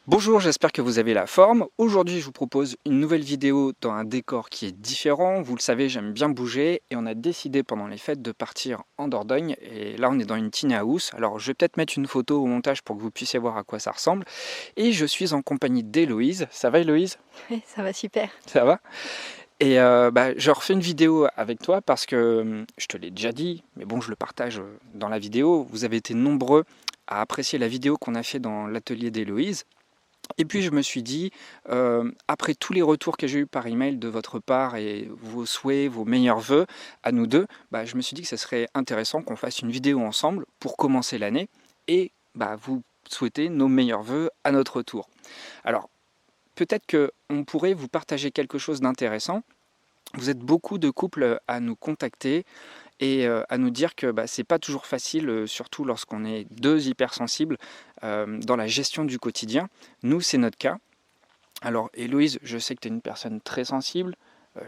Bonjour, j'espère que vous avez la forme. Aujourd'hui, je vous propose une nouvelle vidéo dans un décor qui est différent. Vous le savez, j'aime bien bouger et on a décidé pendant les fêtes de partir en Dordogne. Et là, on est dans une tiny house. Alors, je vais peut-être mettre une photo au montage pour que vous puissiez voir à quoi ça ressemble. Et je suis en compagnie d'Héloïse. Ça va, Héloïse? Ouais, ça va super. Ça va? Et je refais une vidéo avec toi parce que je te l'ai déjà dit, mais bon, je le partage dans la vidéo. Vous avez été nombreux à apprécier la vidéo qu'on a fait dans l'atelier d'Héloïse. Et puis je me suis dit, après tous les retours que j'ai eus par email de votre part et vos souhaits, vos meilleurs vœux à nous deux, je me suis dit que ce serait intéressant qu'on fasse une vidéo ensemble pour commencer l'année et vous souhaiter nos meilleurs vœux à notre tour. Alors, peut-être qu'on pourrait vous partager quelque chose d'intéressant. Vous êtes beaucoup de couples à nous contacter et à nous dire que c'est pas toujours facile, surtout lorsqu'on est deux hypersensibles, dans la gestion du quotidien. Nous, c'est notre cas. Alors, Héloïse, je sais que tu es une personne très sensible,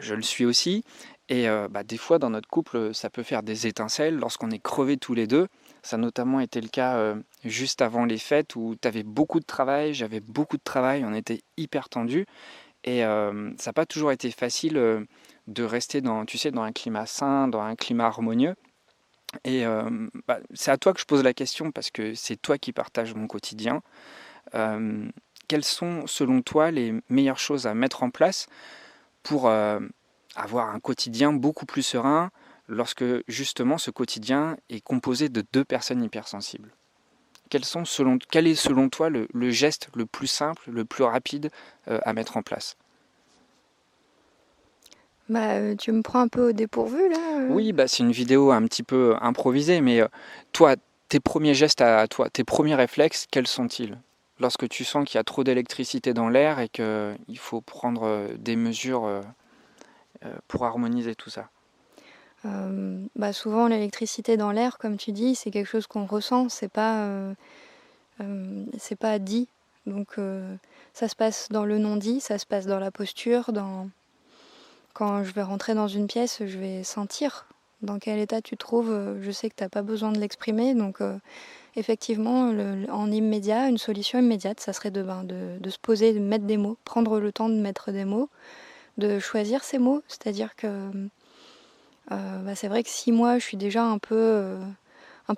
je le suis aussi, et des fois dans notre couple, ça peut faire des étincelles lorsqu'on est crevés tous les deux. Ça a notamment été le cas juste avant les fêtes où tu avais beaucoup de travail, j'avais beaucoup de travail, on était hyper tendus, et ça n'a pas toujours été facile de rester dans, tu sais, dans un climat sain, dans un climat harmonieux. Et c'est à toi que je pose la question parce que c'est toi qui partages mon quotidien. Euh, Quelles sont, selon toi, les meilleures choses à mettre en place pour avoir un quotidien beaucoup plus serein lorsque justement ce quotidien est composé de deux personnes hypersensibles? Quel est selon toi le geste le plus simple, le plus rapide à mettre en place? Tu me prends un peu au dépourvu là. Oui, c'est une vidéo un petit peu improvisée, mais toi, tes premiers gestes à toi, tes premiers réflexes, quels sont-ils? Lorsque tu sens qu'il y a trop d'électricité dans l'air et qu'il faut prendre des mesures pour harmoniser tout ça. Souvent l'électricité dans l'air, comme tu dis, c'est quelque chose qu'on ressent, c'est pas dit. Donc ça se passe dans le non-dit, ça se passe dans la posture, quand je vais rentrer dans une pièce, je vais sentir dans quel état tu te trouves. Je sais que t'as pas besoin de l'exprimer, donc effectivement, en immédiat, une solution immédiate, ça serait de se poser, de mettre des mots, prendre le temps de mettre des mots, de choisir ces mots. C'est-à-dire que c'est vrai que si moi je suis déjà un peu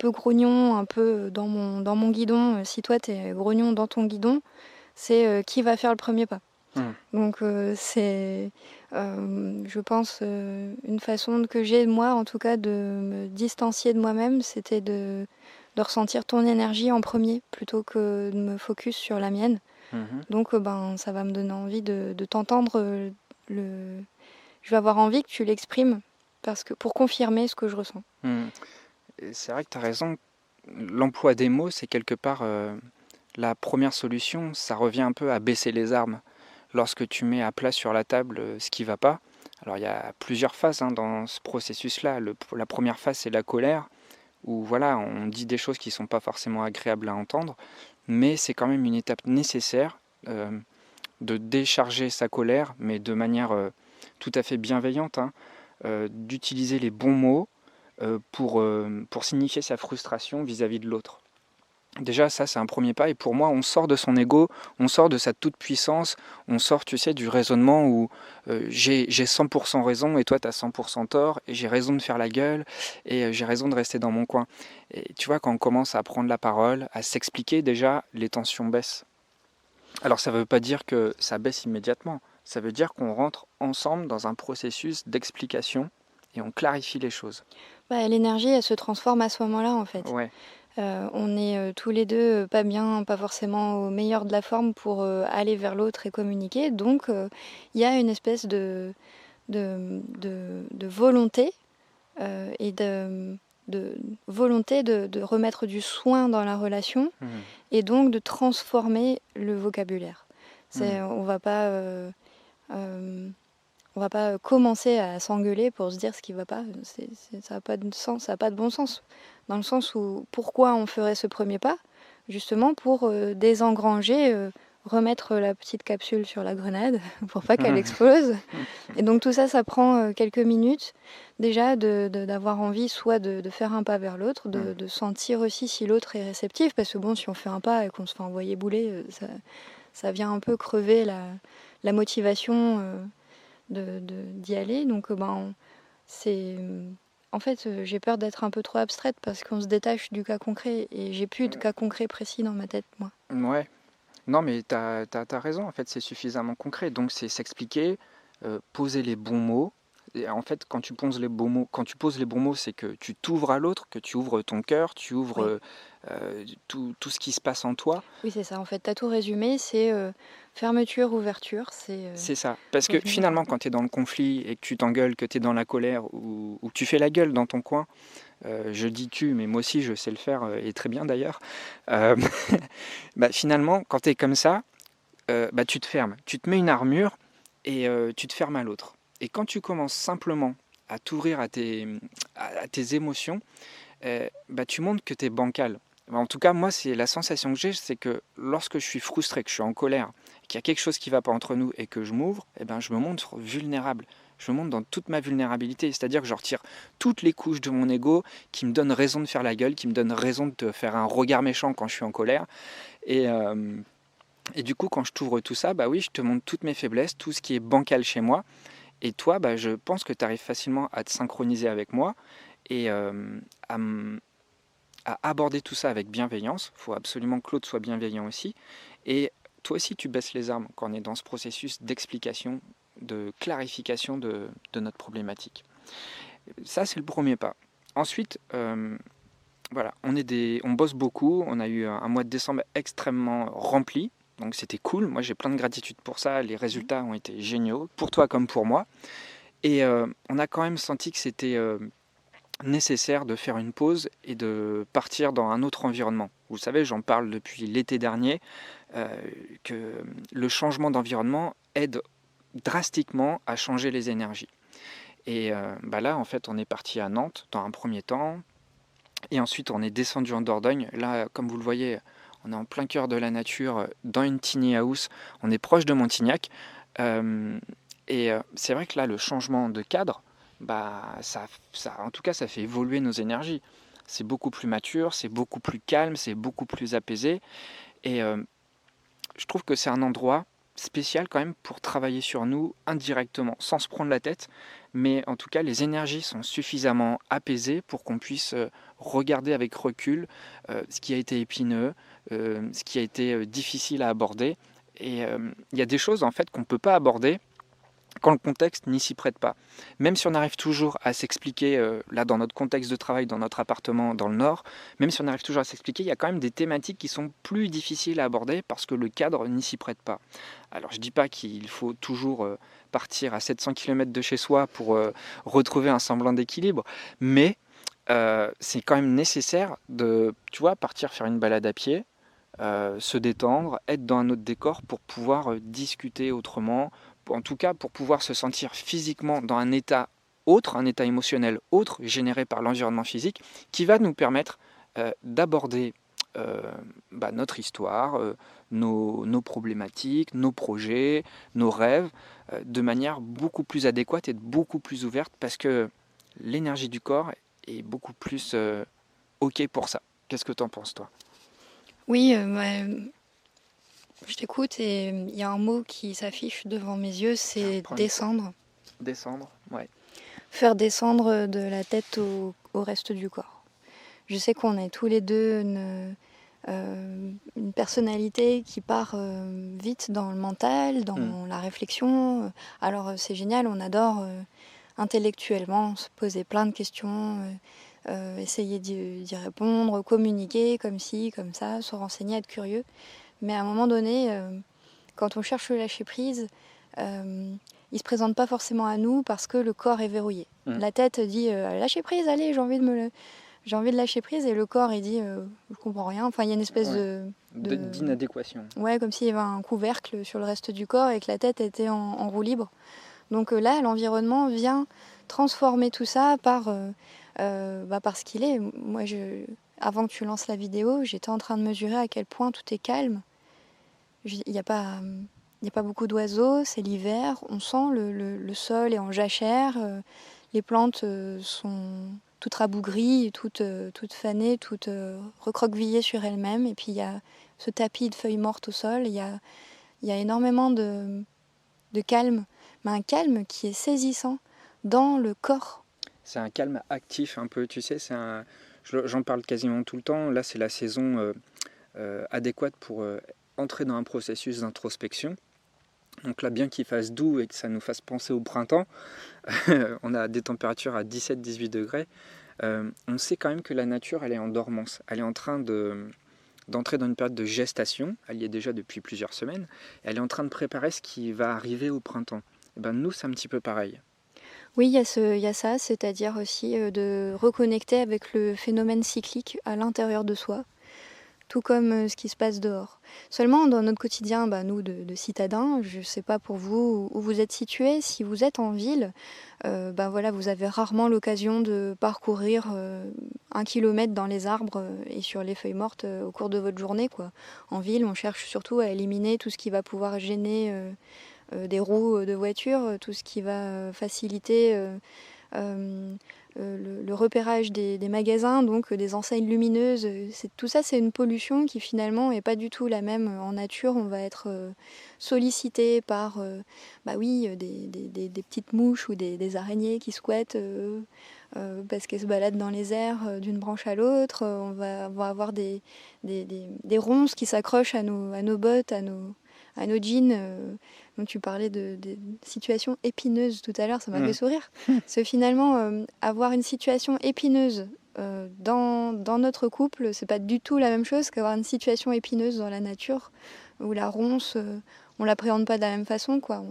grognon, un peu dans mon guidon, si toi t'es grognon dans ton guidon, c'est qui va faire le premier pas. Hmm. Donc c'est, je pense, une façon que j'ai, moi en tout cas, de me distancier de moi-même, c'était de ressentir ton énergie en premier plutôt que de me focus sur la mienne. Mhm. Donc ça va me donner envie de t'entendre. Je vais avoir envie que tu l'exprimes parce que pour confirmer ce que je ressens. Hmm. Et c'est vrai que tu as raison. L'emploi des mots, c'est quelque part la première solution. Ça revient un peu à baisser les armes. Lorsque tu mets à plat sur la table ce qui ne va pas, alors il y a plusieurs phases dans ce processus-là. La première phase, c'est la colère, où voilà, on dit des choses qui ne sont pas forcément agréables à entendre, mais c'est quand même une étape nécessaire de décharger sa colère, mais de manière tout à fait bienveillante, d'utiliser les bons mots pour signifier sa frustration vis-à-vis de l'autre. Déjà, ça, c'est un premier pas. Et pour moi, on sort de son ego, on sort de sa toute-puissance, on sort, tu sais, du raisonnement où j'ai 100% raison et toi, tu as 100% tort, et j'ai raison de faire la gueule, et j'ai raison de rester dans mon coin. Et tu vois, quand on commence à prendre la parole, à s'expliquer, déjà, les tensions baissent. Alors, ça ne veut pas dire que ça baisse immédiatement. Ça veut dire qu'on rentre ensemble dans un processus d'explication et on clarifie les choses. L'énergie, elle se transforme à ce moment-là en fait. Ouais. On est tous les deux pas bien, pas forcément au meilleur de la forme pour aller vers l'autre et communiquer. Donc il y a une espèce de volonté et de volonté de remettre du soin dans la relation Mhm. et donc de transformer le vocabulaire. Mhm. Euh, on va pas commencer à s'engueuler pour se dire ce qui va pas. Ça n'a pas de sens, ça n'a pas de bon sens. Dans le sens où pourquoi on ferait ce premier pas? Justement pour désengranger, remettre la petite capsule sur la grenade pour pas qu'elle explose. Et donc tout ça, ça prend quelques minutes déjà d'avoir envie soit de faire un pas vers l'autre, Mhm. de sentir aussi si l'autre est réceptif, parce que bon, si on fait un pas et qu'on se fait envoyer bouler, ça vient un peu crever la motivation d'y aller. Donc, c'est... En fait, j'ai peur d'être un peu trop abstraite parce qu'on se détache du cas concret et j'ai plus de cas concret précis dans ma tête, moi. Ouais. Non, mais t'as raison, en fait, c'est suffisamment concret. Donc, c'est s'expliquer, poser les bons mots. Et en fait, quand tu poses les bons mots, c'est que tu t'ouvres à l'autre, que tu ouvres ton cœur, tu ouvres Oui, tout ce qui se passe en toi. oui, c'est ça. En fait, t'as tout résumé, c'est fermeture, ouverture, c'est C'est ça. Parce que revenir. finalement, quand tu es dans le conflit et que tu t'engueules, que tu es dans la colère ou que tu fais la gueule dans ton coin, je dis tu, mais moi aussi je sais le faire et très bien d'ailleurs. euh, Bah, finalement, quand tu es comme ça, bah, tu te fermes, tu te mets une armure et tu te fermes à l'autre. Et quand tu commences simplement à t'ouvrir à tes émotions, bah, tu montres que tu es bancal. Bah, en tout cas, moi, c'est la sensation que j'ai, c'est que lorsque je suis frustré, que je suis en colère, qu'il y a quelque chose qui ne va pas entre nous et que je m'ouvre, eh ben, je me montre vulnérable. Je me montre dans toute ma vulnérabilité, c'est-à-dire que je retire toutes les couches de mon ego qui me donnent raison de faire la gueule, qui me donnent raison de te faire un regard méchant quand je suis en colère. Et, euh, et du coup, quand je t'ouvre tout ça, bah oui, je te montre toutes mes faiblesses, tout ce qui est bancal chez moi. Et toi, bah, je pense que tu arrives facilement à te synchroniser avec moi et à, m- à aborder tout ça avec bienveillance. Il faut absolument que l'autre soit bienveillant aussi. Et toi aussi, tu baisses les armes quand on est dans ce processus d'explication, de clarification de notre problématique. Ça, c'est le premier pas. Ensuite, voilà, on bosse beaucoup. On a eu un mois de décembre extrêmement rempli. Donc c'était cool. Moi, j'ai plein de gratitude pour ça. Les résultats ont été géniaux, pour toi comme pour moi. Et on a quand même senti que c'était nécessaire de faire une pause et de partir dans un autre environnement. Vous savez, j'en parle depuis l'été dernier, euh, que le changement d'environnement aide drastiquement à changer les énergies. Et bah là, en fait, on est parti à Nantes dans un premier temps, et ensuite on est descendu en Dordogne. Là, comme vous le voyez, on est en plein cœur de la nature, dans une tiny house, on est proche de Montignac. Euh, c'est vrai que là, le changement de cadre, bah, en tout cas, ça fait évoluer nos énergies. C'est beaucoup plus mature, c'est beaucoup plus calme, c'est beaucoup plus apaisé. Et je trouve que c'est un endroit spécial quand même pour travailler sur nous indirectement, sans se prendre la tête. Mais en tout cas, les énergies sont suffisamment apaisées pour qu'on puisse regarder avec recul ce qui a été épineux, ce qui a été difficile à aborder. Et il y a des choses en fait qu'on ne peut pas aborder quand le contexte n'y s'y prête pas. Même si on arrive toujours à s'expliquer, là dans notre contexte de travail, dans notre appartement dans le Nord, même si on arrive toujours à s'expliquer, il y a quand même des thématiques qui sont plus difficiles à aborder parce que le cadre n'y s'y prête pas. Alors je ne dis pas qu'il faut toujours partir à 700 km de chez soi pour retrouver un semblant d'équilibre, mais c'est quand même nécessaire de, tu vois, partir faire une balade à pied, se détendre, être dans un autre décor pour pouvoir discuter autrement, en tout cas pour pouvoir se sentir physiquement dans un état autre, un état émotionnel autre, généré par l'environnement physique, qui va nous permettre d'aborder euh, bah, notre histoire, nos problématiques, nos projets, nos rêves, de manière beaucoup plus adéquate et beaucoup plus ouverte, parce que l'énergie du corps est beaucoup plus OK pour ça. Qu'est-ce que tu en penses, toi? Oui, je t'écoute et il y a un mot qui s'affiche devant mes yeux, c'est Prends le micro. descendre. Descendre, ouais. Faire descendre de la tête au reste du corps. Je sais qu'on est tous les deux une personnalité qui part vite dans le mental, Hmm. dans la réflexion. Alors c'est génial, on adore intellectuellement se poser plein de questions, essayer d'y répondre, communiquer comme ci, comme ça, se renseigner, être curieux. Mais à un moment donné, quand on cherche le lâcher prise, il se présente pas forcément à nous parce que le corps est verrouillé. Hmm. La tête dit lâcher prise, allez, j'ai envie de lâcher prise, et le corps il dit je comprends rien. Enfin, il y a une espèce Ouais. de... D'inadéquation. Ouais, comme s'il y avait un couvercle sur le reste du corps et que la tête était en roue libre. Donc là, l'environnement vient transformer tout ça par ce qu'il est. Moi, avant que tu lances la vidéo, j'étais en train de mesurer à quel point tout est calme. Il n'y a pas, il y a pas beaucoup d'oiseaux, c'est l'hiver, on sent le sol est en jachère, les plantes sont toutes rabougries, toutes fanées, toutes recroquevillées sur elles-mêmes. Et puis il y a ce tapis de feuilles mortes au sol, il y a Il y a énormément de calme, mais un calme qui est saisissant dans le corps. C'est un calme actif un peu, tu sais, j'en parle quasiment tout le temps. Là, c'est la saison adéquate pour entrer dans un processus d'introspection. Donc là, bien qu'il fasse doux et que ça nous fasse penser au printemps, on a des températures à 17-18 degrés, on sait quand même que la nature, elle est en dormance. Elle est en train d'entrer dans une période de gestation, elle y est déjà depuis plusieurs semaines, et elle est en train de préparer ce qui va arriver au printemps. Et ben nous, c'est un petit peu pareil. Oui, il y a ça, c'est-à-dire aussi de reconnecter avec le phénomène cyclique à l'intérieur de soi, tout comme ce qui se passe dehors. Seulement, dans notre quotidien, nous, de citadins, je ne sais pas pour vous où vous êtes situés, si vous êtes en ville, voilà, vous avez rarement l'occasion de parcourir 1 kilomètre dans les arbres et sur les feuilles mortes au cours de votre journée, quoi. En ville, on cherche surtout à éliminer tout ce qui va pouvoir gêner des roues de voiture, tout ce qui va faciliter le repérage des magasins, donc des enseignes lumineuses. Tout ça, c'est une pollution qui finalement n'est pas du tout la même en nature. On va être sollicité par des petites mouches ou des araignées qui squattent parce qu'elles se baladent dans les airs d'une branche à l'autre. On va avoir des ronces qui s'accrochent à nos bottes, à nos jeans. Donc tu parlais de situations épineuses tout à l'heure, ça m'a fait sourire. Parce que finalement, avoir une situation épineuse dans notre couple, c'est pas du tout la même chose qu'avoir une situation épineuse dans la nature, où la ronce, on l'appréhende pas de la même façon, quoi.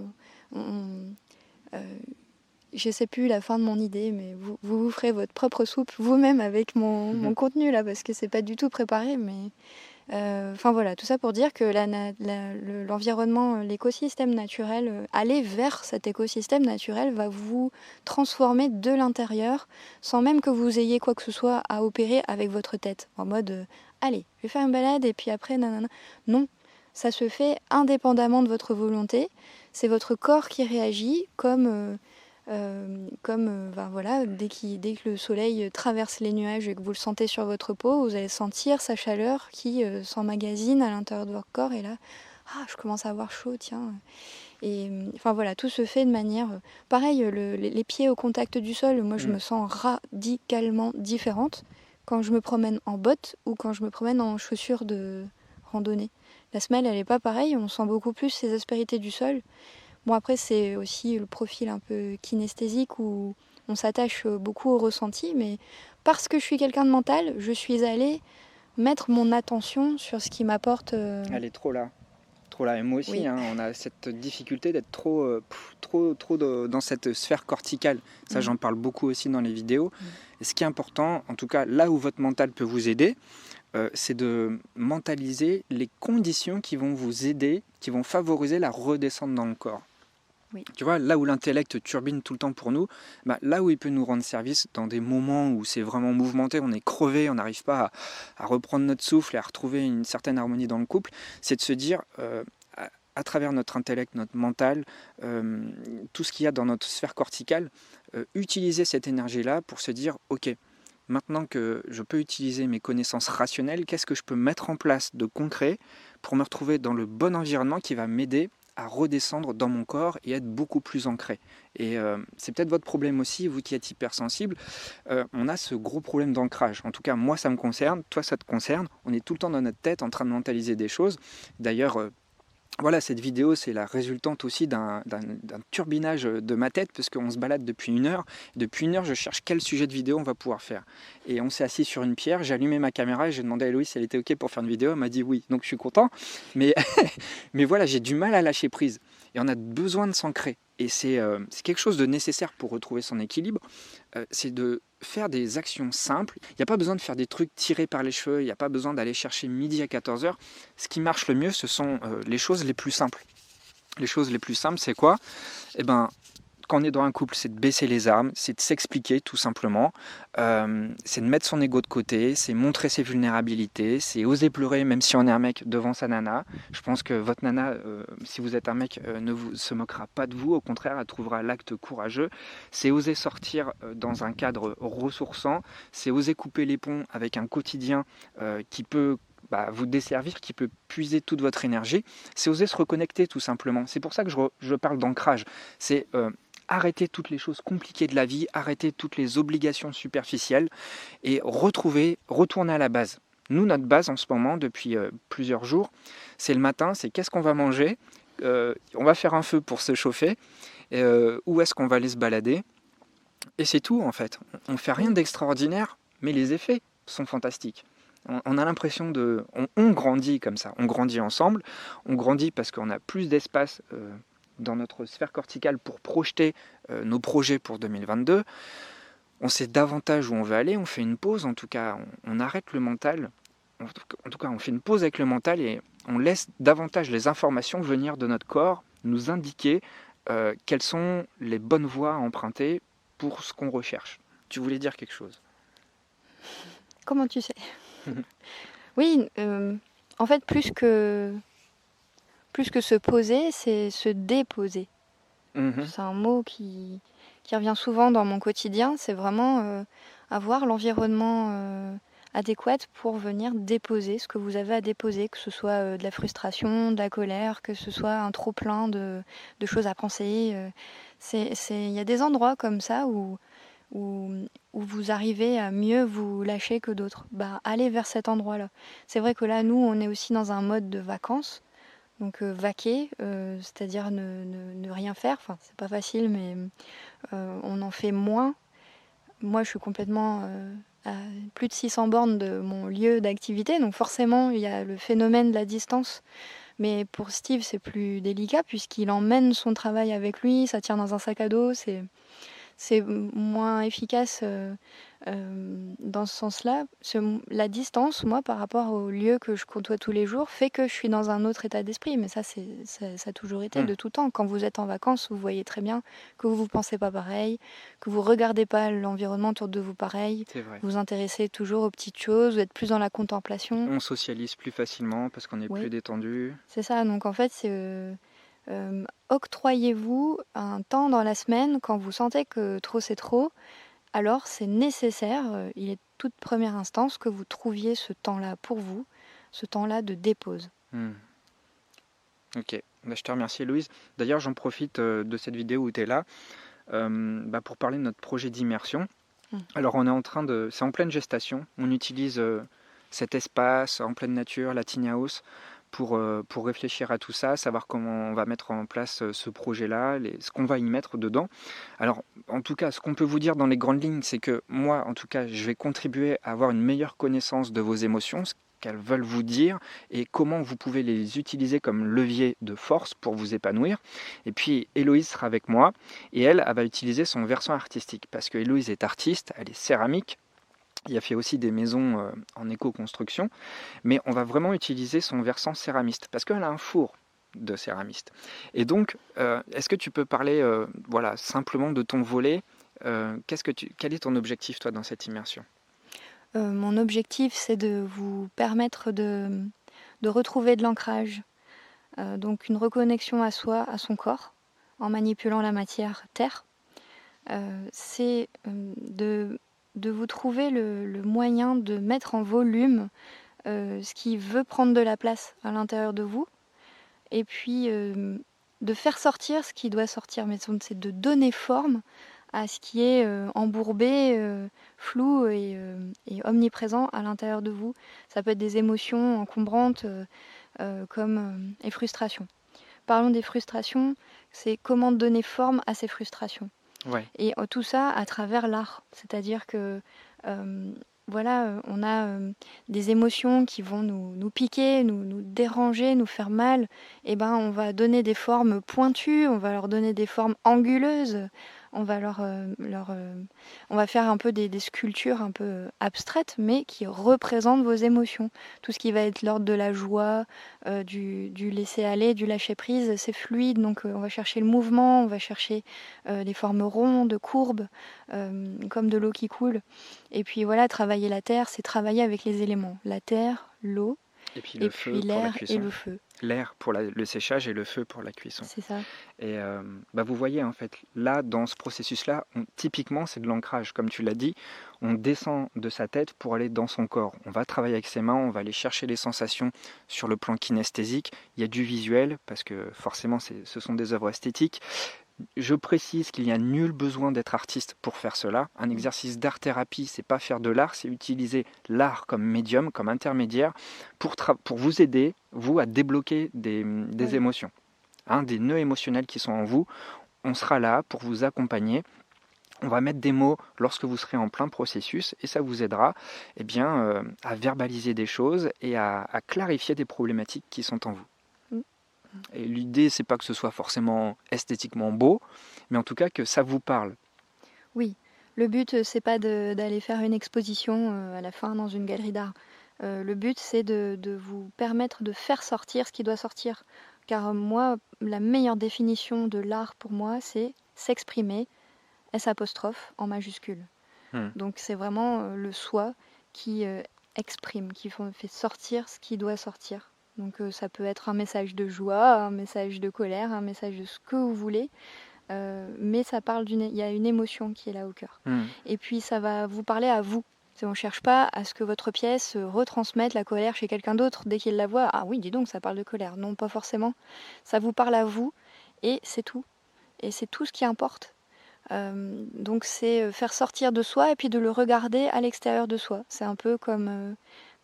Je sais plus la fin de mon idée, mais vous ferez votre propre soupe vous-même avec mon contenu là, parce que c'est pas du tout préparé, mais... voilà, tout ça pour dire que l'environnement, l'écosystème naturel, aller vers cet écosystème naturel va vous transformer de l'intérieur sans même que vous ayez quoi que ce soit à opérer avec votre tête. En mode, allez, je vais faire une balade et puis après, nanana. Non, ça se fait indépendamment de votre volonté. C'est votre corps qui réagit voilà, dès que le soleil traverse les nuages et que vous le sentez sur votre peau, vous allez sentir sa chaleur qui s'emmagasine à l'intérieur de votre corps. Et là, je commence à avoir chaud, tiens. Et voilà, tout se fait de manière... pareil, les pieds au contact du sol, moi je me sens radicalement différente quand je me promène en bottes ou quand je me promène en chaussures de randonnée. La semelle, elle n'est pas pareille, on sent beaucoup plus ces aspérités du sol. Bon, après, c'est aussi le profil un peu kinesthésique où on s'attache beaucoup au ressenti, mais parce que je suis quelqu'un de mental, je suis allée mettre mon attention sur ce qui m'apporte... Elle est trop là. Trop là. Et moi aussi, Oui. On a cette difficulté d'être trop dans cette sphère corticale. Ça, j'en parle beaucoup aussi dans les vidéos. Et ce qui est important, en tout cas, là où votre mental peut vous aider, c'est de mentaliser les conditions qui vont vous aider, qui vont favoriser la redescente dans le corps. Oui. Tu vois, là où l'intellect turbine tout le temps pour nous, là où il peut nous rendre service dans des moments où c'est vraiment mouvementé, on est crevé, on n'arrive pas à reprendre notre souffle et à retrouver une certaine harmonie dans le couple, c'est de se dire, à travers notre intellect, notre mental, tout ce qu'il y a dans notre sphère corticale, utiliser cette énergie-là pour se dire, ok, maintenant que je peux utiliser mes connaissances rationnelles, qu'est-ce que je peux mettre en place de concret pour me retrouver dans le bon environnement qui va m'aider à redescendre dans mon corps et être beaucoup plus ancré. Et c'est peut-être votre problème aussi, vous qui êtes hypersensible. On a ce gros problème d'ancrage. En tout cas, moi, ça me concerne, toi, ça te concerne. On est tout le temps dans notre tête en train de mentaliser des choses. D'ailleurs, voilà, cette vidéo, c'est la résultante aussi d'un turbinage de ma tête, parce qu'on se balade depuis 1 heure. Depuis 1 heure, je cherche quel sujet de vidéo on va pouvoir faire. Et on s'est assis sur une pierre, j'ai allumé ma caméra et j'ai demandé à Héloïse si elle était OK pour faire une vidéo. Elle m'a dit oui, donc je suis content. Mais, mais voilà, j'ai du mal à lâcher prise. Et on a besoin de s'ancrer. Et c'est quelque chose de nécessaire pour retrouver son équilibre. C'est de faire des actions simples. Il n'y a pas besoin de faire des trucs tirés par les cheveux. Il n'y a pas besoin d'aller chercher midi à 14h. Ce qui marche le mieux, ce sont les choses les plus simples. Les choses les plus simples, c'est quoi ? Quand on est dans un couple, c'est de baisser les armes, c'est de s'expliquer tout simplement, c'est de mettre son ego de côté, c'est montrer ses vulnérabilités, c'est oser pleurer même si on est un mec devant sa nana. Je pense que votre nana, si vous êtes un mec, se moquera pas de vous, au contraire, elle trouvera l'acte courageux. C'est oser sortir dans un cadre ressourçant, c'est oser couper les ponts avec un quotidien qui peut vous desservir, qui peut puiser toute votre énergie, c'est oser se reconnecter tout simplement. C'est pour ça que je parle d'ancrage. C'est arrêter toutes les choses compliquées de la vie, arrêter toutes les obligations superficielles et retourner à la base. Nous, notre base en ce moment, depuis plusieurs jours, c'est le matin, c'est qu'est-ce qu'on va manger, on va faire un feu pour se chauffer, où est-ce qu'on va aller se balader, et c'est tout en fait. On ne fait rien d'extraordinaire, mais les effets sont fantastiques. On a l'impression on grandit comme ça, on grandit ensemble, on grandit parce qu'on a plus d'espace dans notre sphère corticale pour projeter nos projets pour 2022. On sait davantage où on veut aller, on fait une pause, en tout cas, on arrête le mental, en tout cas, on fait une pause avec le mental et on laisse davantage les informations venir de notre corps, nous indiquer quelles sont les bonnes voies à emprunter pour ce qu'on recherche. Tu voulais dire quelque chose? Comment tu sais? Oui, en fait, plus que se poser, c'est se déposer. C'est un mot qui revient souvent dans mon quotidien. C'est vraiment avoir l'environnement adéquat pour venir déposer ce que vous avez à déposer, que ce soit de la frustration, de la colère, que ce soit un trop-plein de choses à penser. Il y a des endroits comme ça où vous arrivez à mieux vous lâcher que d'autres. Allez vers cet endroit-là. C'est vrai que là, nous, on est aussi dans un mode de vacances. Donc vaquer, c'est-à-dire ne rien faire. Enfin, c'est pas facile, mais on en fait moins. Moi, je suis complètement à plus de 600 bornes de mon lieu d'activité. Donc forcément, il y a le phénomène de la distance. Mais pour Steve, c'est plus délicat puisqu'il emmène son travail avec lui. Ça tient dans un sac à dos. C'est moins efficace dans ce sens-là. La distance, moi, par rapport au lieu que je côtoie tous les jours, fait que je suis dans un autre état d'esprit. Mais ça a toujours été de tout temps. Quand vous êtes en vacances, vous voyez très bien que vous ne pensez pas pareil, que vous ne regardez pas l'environnement autour de vous pareil. C'est vrai. Vous vous intéressez toujours aux petites choses, vous êtes plus dans la contemplation. On socialise plus facilement parce qu'on est plus détendu. C'est ça, donc en fait, octroyez-vous un temps dans la semaine quand vous sentez que trop c'est trop. Alors c'est nécessaire, il est toute première instance que vous trouviez ce temps-là pour vous, ce temps-là de dépose. Ok, je te remercie Héloïse. D'ailleurs j'en profite de cette vidéo où tu es là pour parler de notre projet d'immersion. Alors on est c'est en pleine gestation, on utilise cet espace en pleine nature, la Tiny House, pour réfléchir à tout ça, savoir comment on va mettre en place ce projet-là, ce qu'on va y mettre dedans. Alors, en tout cas, ce qu'on peut vous dire dans les grandes lignes, c'est que moi, en tout cas, je vais contribuer à avoir une meilleure connaissance de vos émotions, ce qu'elles veulent vous dire, et comment vous pouvez les utiliser comme levier de force pour vous épanouir. Et puis, Héloïse sera avec moi, et elle va utiliser son versant artistique, parce que Héloïse est artiste, elle est céramique, il a fait aussi des maisons en éco-construction, mais on va vraiment utiliser son versant céramiste, parce qu'elle a un four de céramiste. Et donc, est-ce que tu peux parler simplement de ton volet quel est ton objectif, toi, dans cette immersion? Mon objectif, c'est de vous permettre de retrouver de l'ancrage, donc une reconnexion à soi, à son corps, en manipulant la matière terre. C'est de vous trouver le moyen de mettre en volume ce qui veut prendre de la place à l'intérieur de vous, et puis de faire sortir ce qui doit sortir. Mais c'est de donner forme à ce qui est embourbé, flou et omniprésent à l'intérieur de vous. Ça peut être des émotions encombrantes comme les frustrations. Parlons des frustrations, c'est comment donner forme à ces frustrations. Ouais. Et tout ça à travers l'art. C'est-à-dire que on a des émotions qui vont nous piquer, nous déranger, nous faire mal. Et on va donner des formes pointues, on va leur donner des formes anguleuses. On va on va faire un peu des sculptures un peu abstraites, mais qui représentent vos émotions. Tout ce qui va être l'ordre de la joie, du laisser aller, du lâcher prise, c'est fluide. Donc on va chercher le mouvement, on va chercher des formes rondes, courbes, comme de l'eau qui coule. Et puis voilà, travailler la terre, c'est travailler avec les éléments. La terre, l'eau. Et puis et le puis feu pour la l'air et cuisson. le feu. L'air pour le séchage et le feu pour la cuisson. C'est ça. Et vous voyez, en fait, là, dans ce processus-là, typiquement, c'est de l'ancrage. Comme tu l'as dit, on descend de sa tête pour aller dans son corps. On va travailler avec ses mains, on va aller chercher les sensations sur le plan kinesthésique. Il y a du visuel, parce que forcément, ce sont des œuvres esthétiques. Je précise qu'il n'y a nul besoin d'être artiste pour faire cela. Un exercice d'art-thérapie, c'est pas faire de l'art, c'est utiliser l'art comme médium, comme intermédiaire, pour vous aider, vous, à débloquer des Oui. émotions, hein, des nœuds émotionnels qui sont en vous. On sera là pour vous accompagner. On va mettre des mots lorsque vous serez en plein processus et ça vous aidera à verbaliser des choses et à clarifier des problématiques qui sont en vous. Mm. Et l'idée, c'est pas que ce soit forcément esthétiquement beau, mais en tout cas que ça vous parle. Oui, le but, c'est pas d'aller faire une exposition à la fin dans une galerie d'art. Le but, c'est de vous permettre de faire sortir ce qui doit sortir. Car moi, la meilleure définition de l'art pour moi, c'est s'exprimer, S' en majuscule. Donc c'est vraiment le soi qui exprime, qui fait sortir ce qui doit sortir. Donc ça peut être un message de joie, un message de colère, un message de ce que vous voulez. Mais ça parle il y a une émotion qui est là au cœur. Et puis ça va vous parler à vous. On ne cherche pas à ce que votre pièce retransmette la colère chez quelqu'un d'autre dès qu'il la voit. Ah oui, dis donc, ça parle de colère. Non, pas forcément. Ça vous parle à vous et c'est tout. Et c'est tout ce qui importe. Donc c'est faire sortir de soi et puis de le regarder à l'extérieur de soi. C'est un peu comme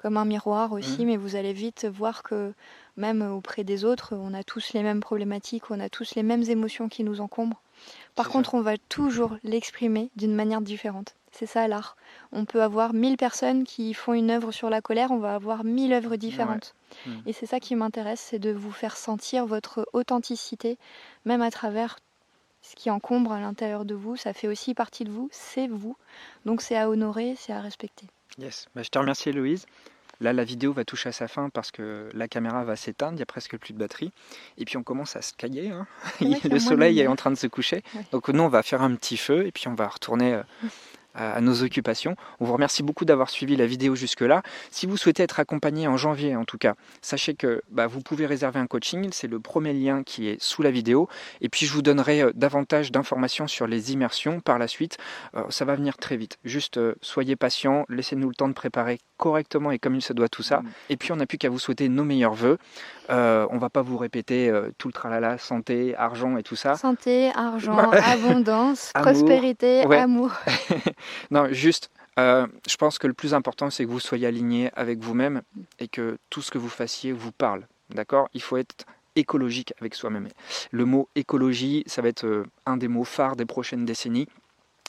un miroir aussi, mais vous allez vite voir que même auprès des autres, on a tous les mêmes problématiques, on a tous les mêmes émotions qui nous encombrent. Par contre, on va toujours l'exprimer d'une manière différente. C'est ça l'art. On peut avoir 1000 personnes qui font une œuvre sur la colère, on va avoir 1000 œuvres différentes. Ouais. Et c'est ça qui m'intéresse, c'est de vous faire sentir votre authenticité, même à travers ce qui encombre à l'intérieur de vous. Ça fait aussi partie de vous, c'est vous. Donc c'est à honorer, c'est à respecter. Yes, je te remercie Héloïse. Là, la vidéo va toucher à sa fin parce que la caméra va s'éteindre, il n'y a presque plus de batterie. Et puis on commence à se cailler. Hein. Le soleil est en train de se coucher. Ouais. Donc nous, on va faire un petit feu et puis on va retourner à nos occupations. On vous remercie beaucoup d'avoir suivi la vidéo jusque-là. Si vous souhaitez être accompagné en janvier, en tout cas, sachez que vous pouvez réserver un coaching. C'est le premier lien qui est sous la vidéo. Et puis, je vous donnerai davantage d'informations sur les immersions par la suite. Ça va venir très vite. Juste, soyez patients. Laissez-nous le temps de préparer correctement et comme il se doit tout ça. Et puis, on n'a plus qu'à vous souhaiter nos meilleurs vœux. On va pas vous répéter tout le tralala, santé, argent et tout ça. Santé, argent, abondance, prospérité, amour. Non, juste, je pense que le plus important, c'est que vous soyez aligné avec vous-même et que tout ce que vous fassiez vous parle. D'accord ? Il faut être écologique avec soi-même. Le mot écologie, ça va être un des mots phares des prochaines décennies.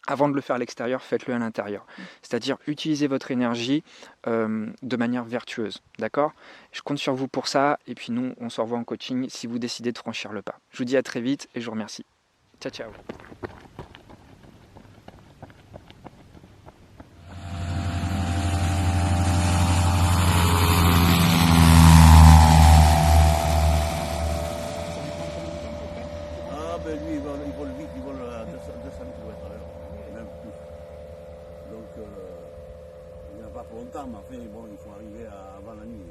Avant de le faire à l'extérieur, faites-le à l'intérieur. C'est-à-dire, utilisez votre énergie de manière vertueuse. D'accord ? Je compte sur vous pour ça. Et puis nous, on se revoit en coaching si vous décidez de franchir le pas. Je vous dis à très vite et je vous remercie. Ciao, ciao. Lui, il vole vite, il vole à 200 km à l'heure, même plus. Donc, il n'y en a pas pour longtemps, mais enfin, bon, il faut arriver avant la nuit.